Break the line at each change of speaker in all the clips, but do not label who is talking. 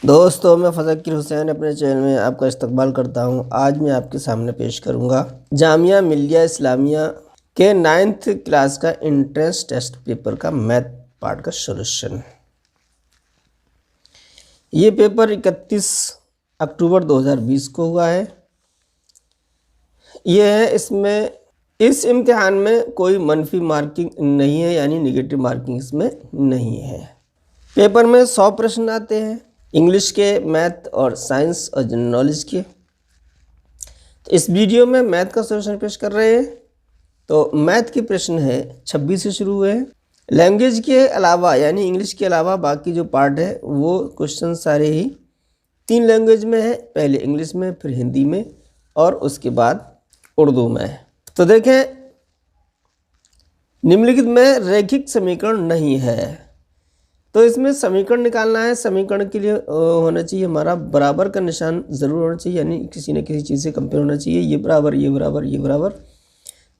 दोस्तों, मैं फ़ज़ल हुसैन अपने चैनल में आपका इस्तकबाल करता हूं। आज मैं आपके सामने पेश करूंगा जामिया मिलिया इस्लामिया के 9th क्लास का एंट्रेंस टेस्ट पेपर का मैथ पार्ट का सॉल्यूशन। ये पेपर 31 अक्टूबर 2020 को हुआ है। ये है, इसमें इस इम्तिहान में कोई मनफी मार्किंग नहीं है, यानी निगेटिव मार्किंग इसमें नहीं है। पेपर में 100 प्रश्न आते हैं, इंग्लिश के, मैथ और साइंस और जनरल नॉलेज के। तो इस वीडियो में मैथ का सॉल्यूशन पेश कर रहे हैं। तो मैथ के प्रश्न है 26 से शुरू हुए हैं। लैंग्वेज के अलावा यानी इंग्लिश के अलावा बाकी जो पार्ट है वो क्वेश्चन सारे ही 3 लैंग्वेज में है, पहले इंग्लिश में, फिर हिंदी में और उसके बाद उर्दू में। तो देखें, निम्नलिखित में रैखिक समीकरण नहीं है, तो इसमें समीकरण निकालना है। समीकरण के लिए होना चाहिए हमारा बराबर का निशान ज़रूर होना चाहिए, यानी किसी न किसी चीज़ से कंपेयर होना चाहिए। ये बराबर, ये बराबर, ये बराबर।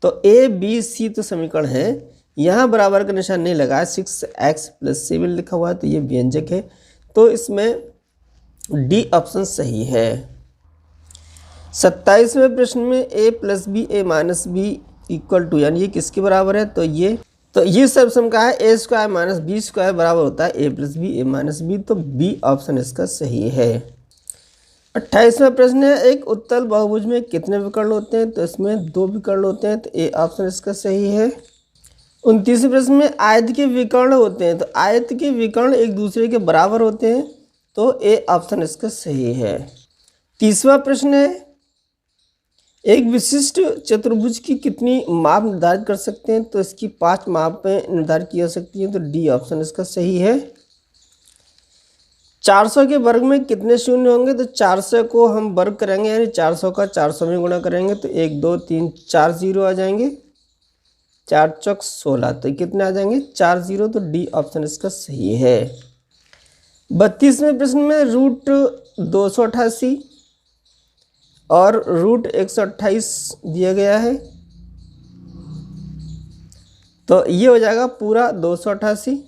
तो ए बी सी तो समीकरण है, यहाँ बराबर का निशान नहीं लगा है। 6x + 7 लिखा हुआ है, तो ये व्यंजक है। तो इसमें डी ऑप्शन सही है। 27वें प्रश्न में a + b a - b = यानी ये किसके बराबर है, तो ये सब सम का है। a² - b² बराबर होता है a + b a - b, तो बी ऑप्शन इसका सही है। 28वां प्रश्न है, एक उत्तल बहुभुज में कितने विकर्ण होते हैं, तो इसमें 2 विकर्ण होते हैं, तो ए ऑप्शन इसका सही है। 29वें प्रश्न में आयत के विकर्ण होते हैं, तो आयत के विकर्ण एक दूसरे के बराबर होते हैं, तो ए ऑप्शन इसका सही है। 30वां प्रश्न है, एक विशिष्ट चतुर्भुज की कितनी माप निर्धारित कर सकते हैं, तो इसकी 5 मापें निर्धारित की जा सकती हैं, तो डी ऑप्शन इसका सही है। 400 के वर्ग में कितने शून्य होंगे, तो 400 को हम वर्ग करेंगे, यानी 400 का 400 में गुणा करेंगे, तो 1 2 3 4 0 आ जाएंगे। 4 चौक 16, तो कितने आ जाएंगे, 4 0, तो डी ऑप्शन इसका सही है। 32वें प्रश्न में √288 और √128 दिया गया है, तो ये हो जाएगा पूरा 288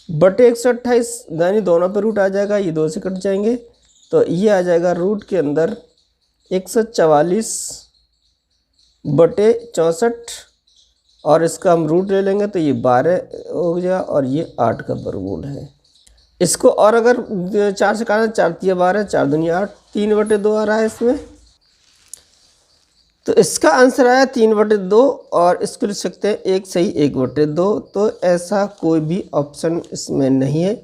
बटे 128, यानी दोनों पे रूट आ जाएगा, ये 2 से कट जाएंगे, तो ये आ जाएगा रूट के अंदर 144 बटे 64, और इसका हम रूट ले लेंगे तो ये 12 हो गया, और ये 8 का वर्गमूल है। इसको और अगर 4 से काटना, 4 × 12, 4 दूनी 8, 3/2 आ रहा है इसमें, तो इसका आंसर आया 3/2, और इसको लिख सकते हैं 1 सही 1/2। तो ऐसा कोई भी ऑप्शन इसमें नहीं है,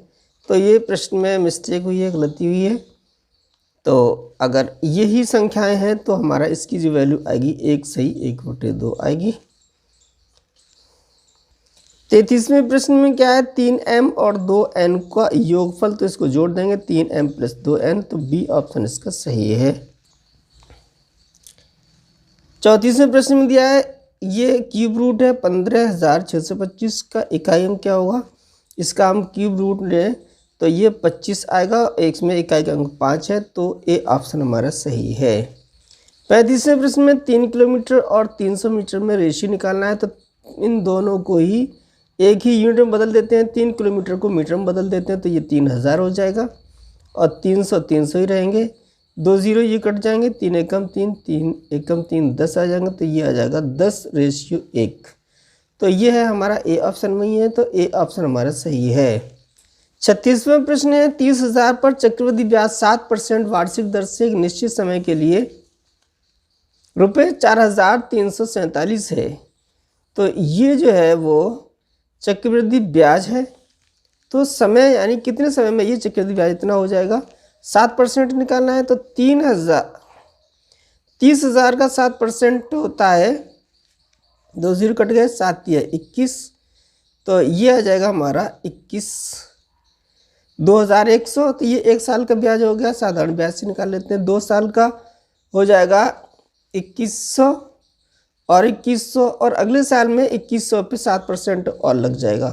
तो ये प्रश्न में मिस्टेक हुई है, गलती हुई है। तो अगर यही संख्याएं हैं तो हमारा इसकी जो वैल्यू आएगी 1 सही 1/2 आएगी। 33वें प्रश्न में क्या है, 3m और 2n का योगफल, तो इसको जोड़ देंगे 3m + 2n, तो बी ऑप्शन इसका सही है। 34वें प्रश्न में दिया है, ये क्यूब रूट है 15,625 का इकाई अंक क्या होगा। इसका हम क्यूब रूट लें तो ये 25 आएगा, एक में इकाई का अंक 5 है, तो ए ऑप्शन हमारा सही है। 35वें प्रश्न में 3 किलोमीटर और 300 मीटर में रेशियो निकालना है, तो इन दोनों को ही एक ही यूनिट में बदल देते हैं। 3 किलोमीटर को मीटर में बदल देते हैं, तो ये 3000 हो जाएगा, और 300 ही रहेंगे, 2 0 ये कट जाएंगे, 3 एकम 3, 3 एकम 3, 10 आ जाएंगे, तो ये आ जाएगा 10:1। तो ये है हमारा ए ऑप्शन में ही है, तो ए ऑप्शन हमारा सही है। 36वां प्रश्न है, 30,000 पर चक्रवृद्धि ब्याज 7% वार्षिक दर से एक निश्चित समय के लिए ₹4,347 है। तो ये जो है वो चक्रवृद्धि ब्याज है, तो समय यानी कितने समय में ये चक्रवृद्धि ब्याज इतना हो जाएगा, 7% निकालना है, तो 30,000 का 7% होता है, 2 0 कट गए, 7 × 21, तो ये आ जाएगा हमारा 21,2100, तो ये 1 साल का ब्याज हो गया। साधारण ब्याज से निकाल लेते हैं, 2 साल का हो जाएगा 2100, और 2100, और अगले साल में 2100 पे 7% और लग जाएगा,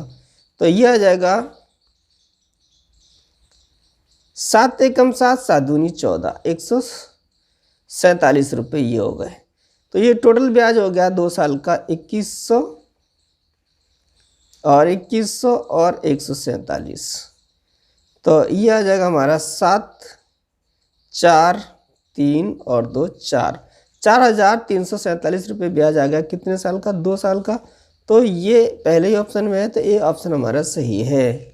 तो ये आ जाएगा 7 एकम 7, 7 दूनी 14, 147 रुपये ये हो गए। तो ये टोटल ब्याज हो गया 2 साल का 2100, और 2100 और 147, तो ये आ जाएगा हमारा 7, 4, 3 और 2 4, 4,347 रुपये ब्याज आ गया। कितने साल का? 2 साल का। तो ये पहले ही ऑप्शन में है, तो ये ऑप्शन हमारा सही है।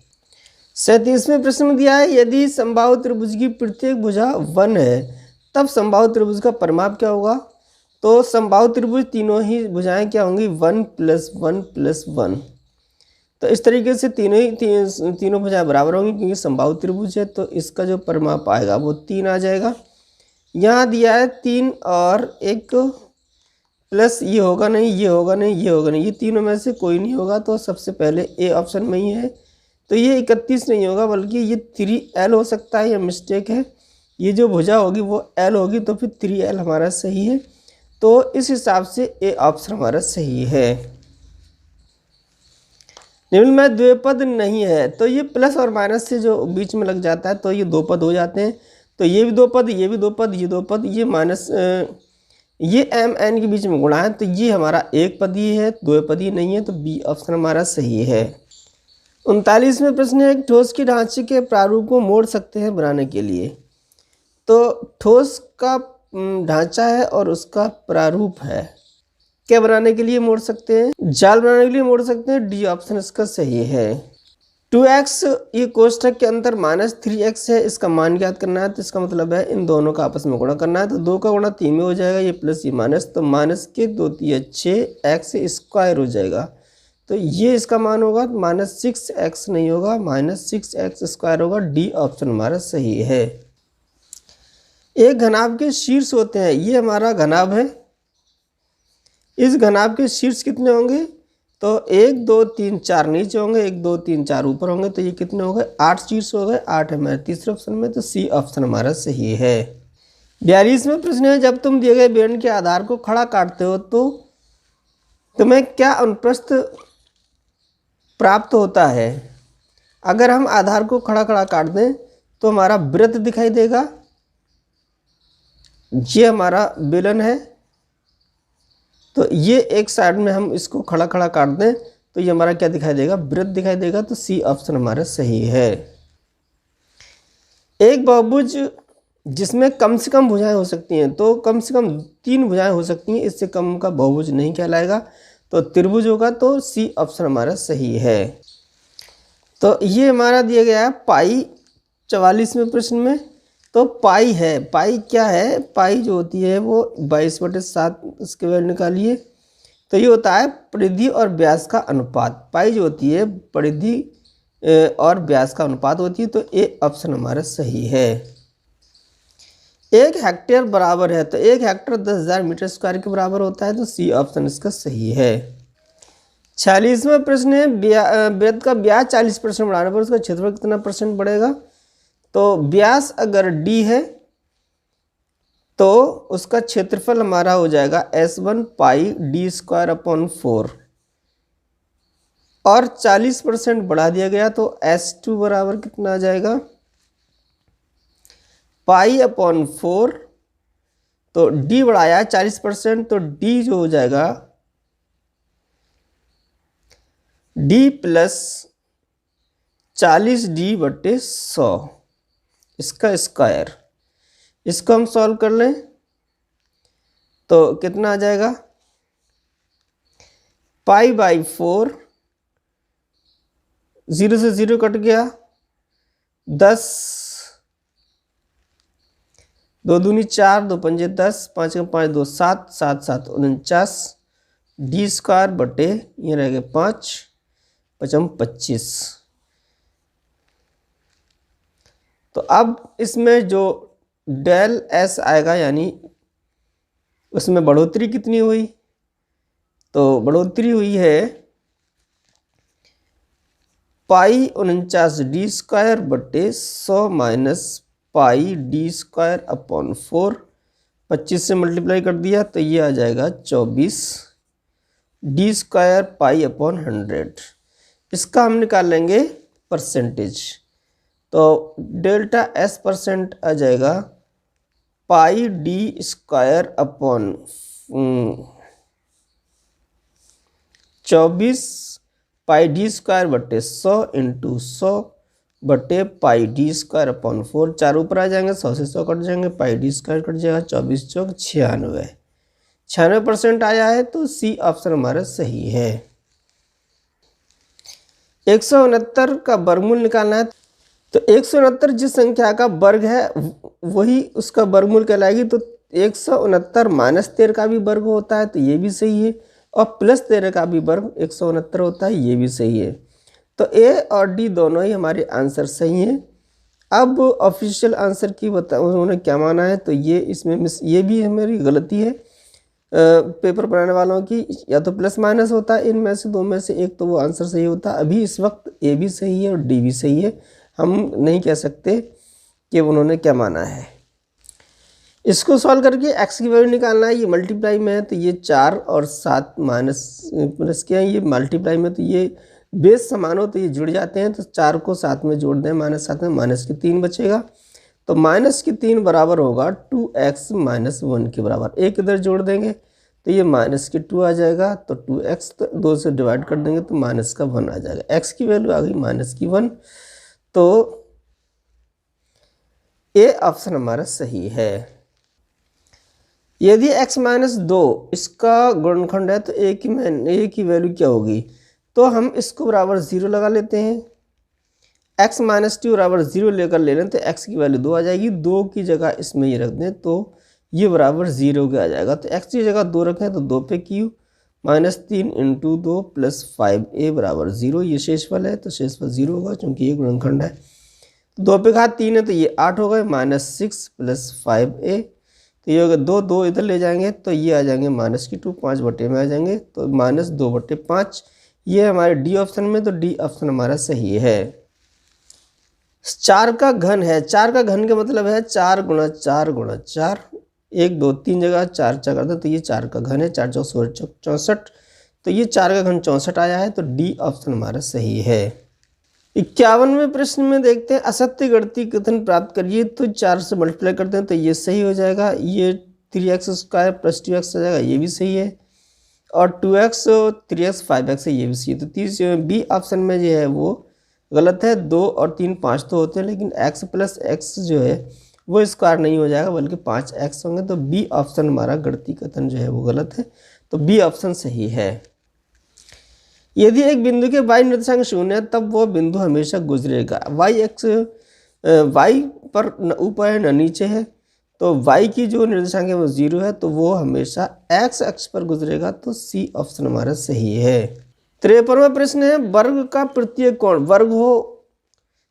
37वें प्रश्न में दिया है, यदि समबाहु त्रिभुज की प्रत्येक भुजा 1 है तब समबाहु त्रिभुज का परिमाप क्या होगा? तो समबाहु त्रिभुज तीनों ही भुजाएं क्या होंगी? 1 + 1 + 1। तो इस तरीके से तीनों भुजाएं बराबर होंगी क्योंकि समबाहु त्रिभुज है, तो इसका जो परिमाप आएगा वो 3 आ जाएगा। यहाँ दिया है 3 और 1 प्लस, ये होगा नहीं, ये होगा नहीं, ये होगा नहीं, ये तीनों में से कोई नहीं होगा, तो सबसे पहले ए ऑप्शन में ही है। तो ये 31 नहीं होगा बल्कि ये 3L हो सकता है, ये मिस्टेक है। ये जो भुजा होगी वो L होगी, तो फिर 3L हमारा सही है। तो इस हिसाब से ए ऑप्शन हमारा सही है। निम्न में द्विपद नहीं है, तो ये प्लस और माइनस से जो बीच में लग जाता है तो ये 2 पद हो जाते हैं। तो ये भी 2 पद, ये भी 2 पद, ये 2 पद, ये माइनस ये MN के बीच में गुणा है, तो ये हमारा 1 पदी है, 2 पदी नहीं है, तो बी ऑप्शन हमारा सही है। 39वें प्रश्न है, एक ठोस के ढांचे के प्रारूप को मोड़ सकते हैं बनाने के लिए। तो ठोस का ढांचा है और उसका प्रारूप है, क्या बनाने के लिए मोड़ सकते हैं? जाल बनाने के लिए मोड़ सकते हैं, डी ऑप्शन इसका सही है। 2x ये कोष्ठक के अंदर -3x है, इसका मान ज्ञात करना है, तो इसका मतलब है इन दोनों का आपस में गुणा करना है। तो 2 का गुणा 3 में हो जाएगा, ये प्लस ये माइनस, तो माइनस के 2 × 6x² हो जाएगा। तो ये इसका मान होगा, -6x नहीं होगा, -6x² होगा, डी ऑप्शन हमारा सही है। एक घनाभ के शीर्ष होते हैं, ये हमारा घनाभ है। इस घनाभ के शीर्ष कितने होंगे? तो 1 2 3 4 नीचे होंगे, 1 2 3 4 ऊपर होंगे, तो ये कितने हो गए? 8 शीर्ष हो गए, 8 है हमारे तीसरे ऑप्शन में, तो सी ऑप्शन हमारा सही है। 42वें प्रश्न है, जब तुम दिए गए बेलन के आधार को खड़ा काटते हो तो तुम्हें क्या अनुप्रस्थ प्राप्त होता है? अगर हम आधार को खड़ा खड़ा काट दें तो हमारा वृत्त दिखाई देगा। ये हमारा बेलन है, तो ये एक साइड में हम इसको खड़ा खड़ा काट दें तो ये हमारा क्या दिखाई देगा? वृत्त दिखाई देगा, तो सी ऑप्शन हमारा सही है। एक बहुभुज जिसमें कम से कम भुजाएं हो सकती हैं, तो कम से कम 3 भुजाएं हो सकती हैं, इससे कम का बहुभुज नहीं कहलाएगा, तो त्रिभुज होगा, तो सी ऑप्शन हमारा सही है। तो ये हमारा दिया गया है पाई 44वें प्रश्न में। तो पाई है, पाई क्या है? पाई जो होती है वो 22/7, इसके वैल्यू निकालिए, तो ये होता है परिधि और व्यास का अनुपात। पाई जो होती है परिधि और व्यास का अनुपात होती है, तो ए ऑप्शन हमारा सही है। 1 हेक्टेयर बराबर है, तो 1 हेक्टेयर 10,000 मीटर स्क्वायर के बराबर होता है, तो सी ऑप्शन इसका सही है। 46वां प्रश्न है, वृत्त का व्यास 40% बढ़ाने पर उसका क्षेत्रफल कितना परसेंट बढ़ेगा? तो व्यास अगर d है तो उसका क्षेत्रफल हमारा हो जाएगा S1 पाई d²/4, और 40% बढ़ा दिया गया तो S2 बराबर कितना आ जाएगा? π/4, तो d बढ़ाया 40%, तो d जो हो जाएगा d + 40d/100, इसका स्क्वायर। इसको हम सॉल्व कर लें तो कितना आ जाएगा? π/4, 0 से 0 कट गया, 10, 2 दूनी 4, 2 पंजे 10, 5 का 5, 2 7, 7 7 49, d² ये रह गए 5, 5 25। तो अब इसमें जो डेल S आएगा, यानी उसमें बढ़ोतरी कितनी हुई? तो बढ़ोतरी हुई है π49d² - πd²/4, 25 से मल्टीप्लाई कर दिया तो ये आ जाएगा 24 d² π/100। इसका हम निकाल लेंगे परसेंटेज, तो डेल्टा S परसेंट आ जाएगा πd²/24 पाई डी स्क्वायर बटे 100 इंटू 100 बटे पाई डी स्क्वायर अपॉन 4। 4 ऊपर आ जाएंगे, 100 से 100 कट जाएंगे, पाई डी स्क्वायर कट जाएगा, 24 चौक 96। 96% आया है, तो सी ऑप्शन हमारा सही है। 169 का वर्गमूल निकालना है, तो 169 जिस संख्या का वर्ग है वही उसका वर्गमूल कहलाएगी। तो 169 माइनस 13 का भी वर्ग होता है, तो ये भी सही है, और प्लस 13 का भी वर्ग 169 होता है, ये भी सही है। तो ए और डी दोनों ही हमारे आंसर सही हैं। अब ऑफिशियल आंसर की उन्होंने क्या माना है, तो ये इसमें ये भी हमारी गलती है पेपर बनाने वालों की, या तो प्लस माइनस होता है, इनमें से दो में से एक तो वो आंसर सही होता है। अभी इस वक्त ए भी सही है और डी भी सही है, हम नहीं कह सकते कि उन्होंने क्या माना है। इसको सॉल्व करके एक्स की वैल्यू निकालना है। ये मल्टीप्लाई में है, तो ये 4 और 7 माइनस प्लस क्या है, ये मल्टीप्लाई में, तो ये बेस समान हो तो ये जुड़ जाते हैं, तो 4 को 7 में जोड़ दें, माइनस 7 में, माइनस की 3 बचेगा, तो माइनस की 3 बराबर होगा 2x माइनस 1 के बराबर। एक इधर जोड़ देंगे तो ये माइनस की 2 आ जाएगा, तो 2x तो 2 से डिवाइड कर देंगे तो माइनस का 1 आ जाएगा। x की वैल्यू आ गई माइनस की 1, तो ए ऑप्शन हमारा सही है। यदि x माइनस 2 इसका गुणनखंड है, तो ए की वैल्यू क्या होगी, तो हम इसको बराबर 0 लगा लेते हैं। x माइनस 2 बराबर 0 लेकर ले लें, तो x की वैल्यू 2 आ जाएगी। 2 की जगह इसमें ये रख दें, तो ये बराबर 0 के आ जाएगा। तो x की जगह 2 रखें, तो 2 पे Q minus 3 into 2 plus 5a बराबर 0। ये शेषफल है, तो शेषफल 0 होगा क्योंकि ये गुणनखंड है। 2 पे घात 3 है, तो ये 8 हो गए, माइनस 6 प्लस 5a, तो ये होगा 2, 2 इधर ले जाएंगे तो ये आ जाएंगे माइनस की 2, 5 बटे में आ जाएंगे, तो माइनस 2 बटे 5, ये हमारे डी ऑप्शन में, तो डी ऑप्शन हमारा सही है। 4 का घन है, 4 का घन का मतलब है 4 गुणा 4 गुणा 4, 1 2 3 जगह 4 4 करते, तो ये 4 का घन है, 4 चौक 64, तो ये 4 का घन 64 आया है, तो डी ऑप्शन हमारा सही है। 51वें प्रश्न में देखते हैं, असत्य गणितीय कथन प्राप्त करिए, तो 4 से मल्टीप्लाई करते हैं तो ये सही हो जाएगा। ये 3x स्क्वायर प्लस 2x हो जाएगा, ये भी सही है, और 2x 3x 5x है, ये भी सही है। तो बी ऑप्शन में जो है वो गलत है। 2 और 3 5 तो होते हैं, लेकिन x प्लस x जो है वो स्क्वायर नहीं हो जाएगा, बल्कि 5x होंगे, तो बी ऑप्शन हमारा गणितीय कथन जो है वो गलत है, तो बी ऑप्शन सही है। यदि एक बिंदु के y निर्देशांक 0 है, तब वह बिंदु हमेशा गुजरेगा। y पर न ऊपर है न नीचे है, तो y की जो निर्देशांक है वो 0 है, तो वो हमेशा x अक्ष पर गुजरेगा, तो सी ऑप्शन हमारा सही है। 53वां प्रश्न है, वर्ग का प्रत्येक कोण, वर्ग हो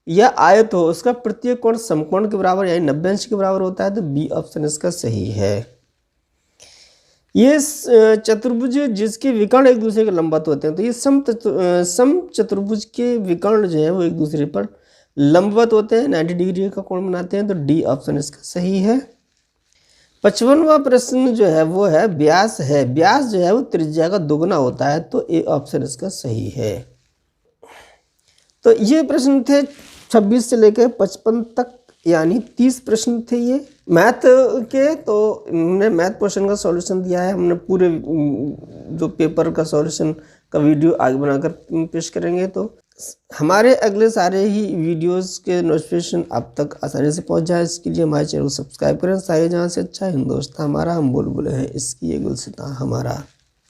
या आयत हो, उसका प्रत्येक कोण समकोण के बराबर यानी 90 अंश के बराबर होता है, तो बी ऑप्शन इसका सही है। ये चतुर्भुज जिसके विकर्ण एक दूसरे के लंबवत होते हैं, तो ये सम चतुर्भुज के विकर्ण जो है वो एक दूसरे पर लंबवत होते हैं, 90 डिग्री का कोण बनाते हैं, तो डी ऑप्शन इसका सही है। 55वां प्रश्न जो है वो है व्यास है, व्यास जो है वो त्रिज्या का दुगना होता है, तो ए ऑप्शन इसका सही है। तो ये प्रश्न थे 26 से लेकर 55 तक, यानी 30 प्रश्न थे ये मैथ के। तो हमने मैथ क्वेश्चन का सॉल्यूशन दिया है, हमने पूरे जो पेपर का सॉल्यूशन का वीडियो आगे बनाकर पेश करेंगे। तो हमारे अगले सारे ही वीडियोस के नोटिफिकेशन आप तक आसानी से पहुंच जाए, इसके लिए हमारे चैनल को सब्सक्राइब करें। साहिर जहाँ से अच्छा हिंदुस्तान हमारा, हम बुलबुल हैं इसकी ये गुलसिता हमारा।